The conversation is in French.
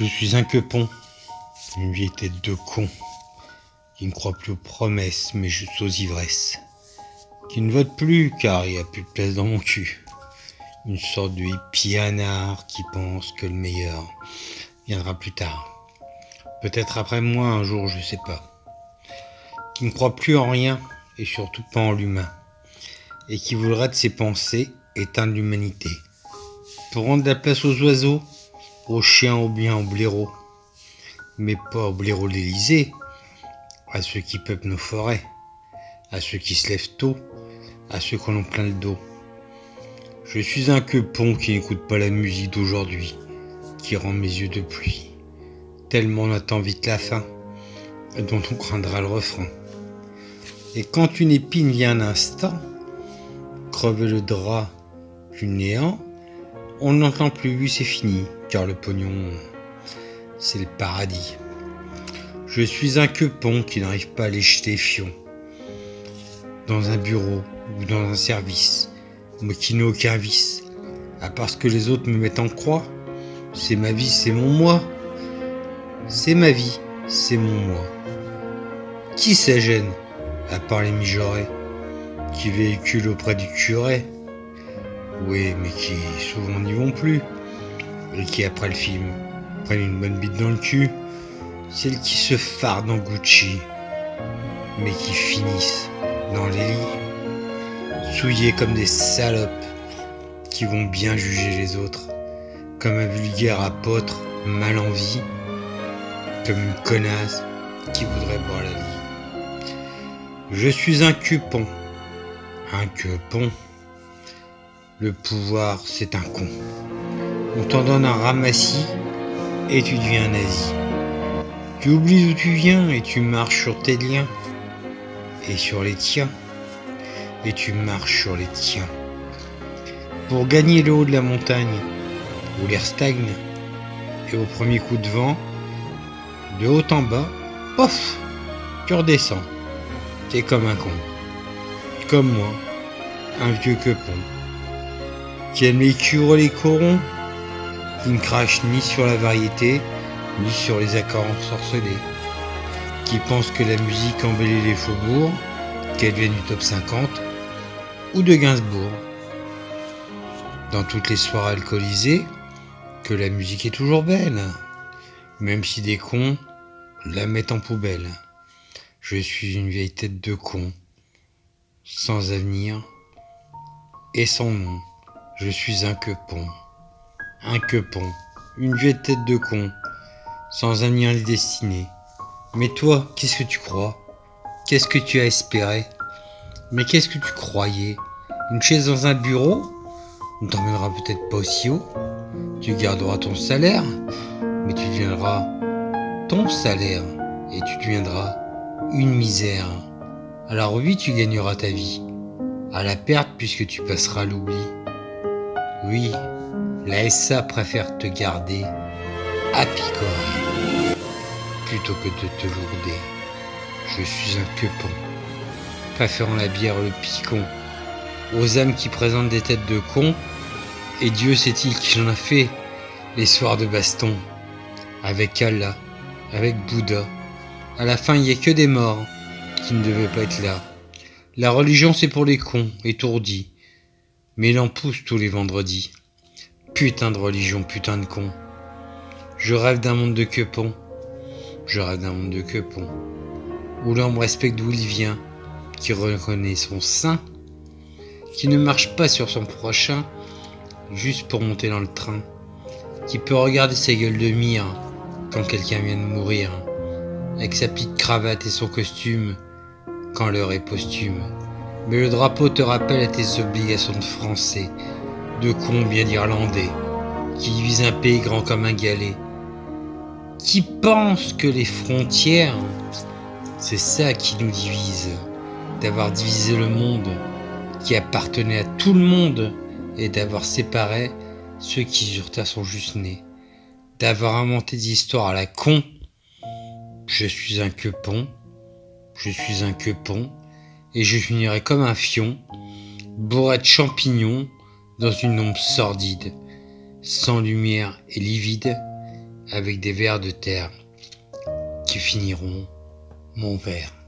Je suis un quepon, une vieille tête de con, qui ne croit plus aux promesses, mais juste aux ivresses, qui ne vote plus car il n'y a plus de place dans mon cul. Une sorte de hippie anard qui pense que le meilleur viendra plus tard. Peut-être après moi un jour, je sais pas. Qui ne croit plus en rien et surtout pas en l'humain. Et qui voudrait de ses pensées éteindre l'humanité. Pour rendre de la place aux oiseaux, aux chiens, aux biens, aux blaireaux. Mais pas aux blaireaux de l'Élysée, à ceux qui peuplent nos forêts, à ceux qui se lèvent tôt, à ceux qu'on en plein le dos. Je suis un quepon qui n'écoute pas la musique d'aujourd'hui, qui rend mes yeux de pluie, tellement on attend vite la fin, et dont on craindra le refrain. Et quand une épine vient un instant, crever le drap du néant, on n'entend plus, oui c'est fini, car le pognon, c'est le paradis. Je suis un quepon qui n'arrive pas à les jeter fions, dans un bureau ou dans un service, moi qui n'ai aucun vice, à part ce que les autres me mettent en croix. C'est ma vie, c'est mon moi. C'est ma vie, c'est mon moi. Qui ça gêne, à part les mijaurés, qui véhiculent auprès du curé? Oui, mais qui souvent n'y vont plus, et qui après le film prennent une bonne bite dans le cul, celles qui se fardent en Gucci, mais qui finissent dans les lits, souillés comme des salopes, qui vont bien juger les autres, comme un vulgaire apôtre mal en vie, comme une connasse qui voudrait boire la vie. Je suis un quepon, un quepon. Le pouvoir, c'est un con. On t'en donne un ramassis et tu deviens un nazi. Tu oublies d'où tu viens et tu marches sur tes liens et sur les tiens. Et tu marches sur les tiens. Pour gagner le haut de la montagne, où l'air stagne, et au premier coup de vent, de haut en bas, pof, tu redescends. T'es comme un con. Comme moi, un vieux quepon, qui aime les cures et les corons, qui ne crache ni sur la variété, ni sur les accords ensorcelés, qui pense que la musique embellit les faubourgs, qu'elle vienne du top 50 ou de Gainsbourg. Dans toutes les soirées alcoolisées, que la musique est toujours belle, même si des cons la mettent en poubelle. Je suis une vieille tête de con, sans avenir et sans nom. Je suis un quepon, une vieille tête de con, sans avenir ni destinée. Mais toi, qu'est-ce que tu crois? Qu'est-ce que tu as espéré? Mais qu'est-ce que tu croyais? Une chaise dans un bureau? On t'emmènera peut-être pas aussi haut. Tu garderas ton salaire, mais tu deviendras ton salaire, et tu deviendras une misère. Alors oui, tu gagneras ta vie, à la perte puisque tu passeras à l'oubli. Oui, la SA préfère te garder à picorer plutôt que de te lourder. Je suis un quepon, préférant la bière le picon aux âmes qui présentent des têtes de cons. Et Dieu sait-il qu'il en a fait les soirs de baston avec Allah, avec Bouddha. À la fin, il n'y a que des morts qui ne devaient pas être là. La religion, c'est pour les cons, étourdis. Mais il en pousse tous les vendredis. Putain de religion, putain de con. Je rêve d'un monde de quepons. Je rêve d'un monde de quepons. Où l'homme respecte d'où il vient, qui reconnaît son sein, qui ne marche pas sur son prochain, juste pour monter dans le train, qui peut regarder sa gueule de mire quand quelqu'un vient de mourir, avec sa petite cravate et son costume, quand l'heure est posthume. Mais le drapeau te rappelle à tes obligations de français, de con bien d'irlandais, qui divise un pays grand comme un galet, qui pense que les frontières, c'est ça qui nous divise, d'avoir divisé le monde qui appartenait à tout le monde et d'avoir séparé ceux qui sur terre sont juste nés, d'avoir inventé des histoires à la con. Je suis un quepon, et je finirai comme un fion, bourré de champignons, dans une ombre sordide, sans lumière et livide, avec des vers de terre qui finiront mon vers.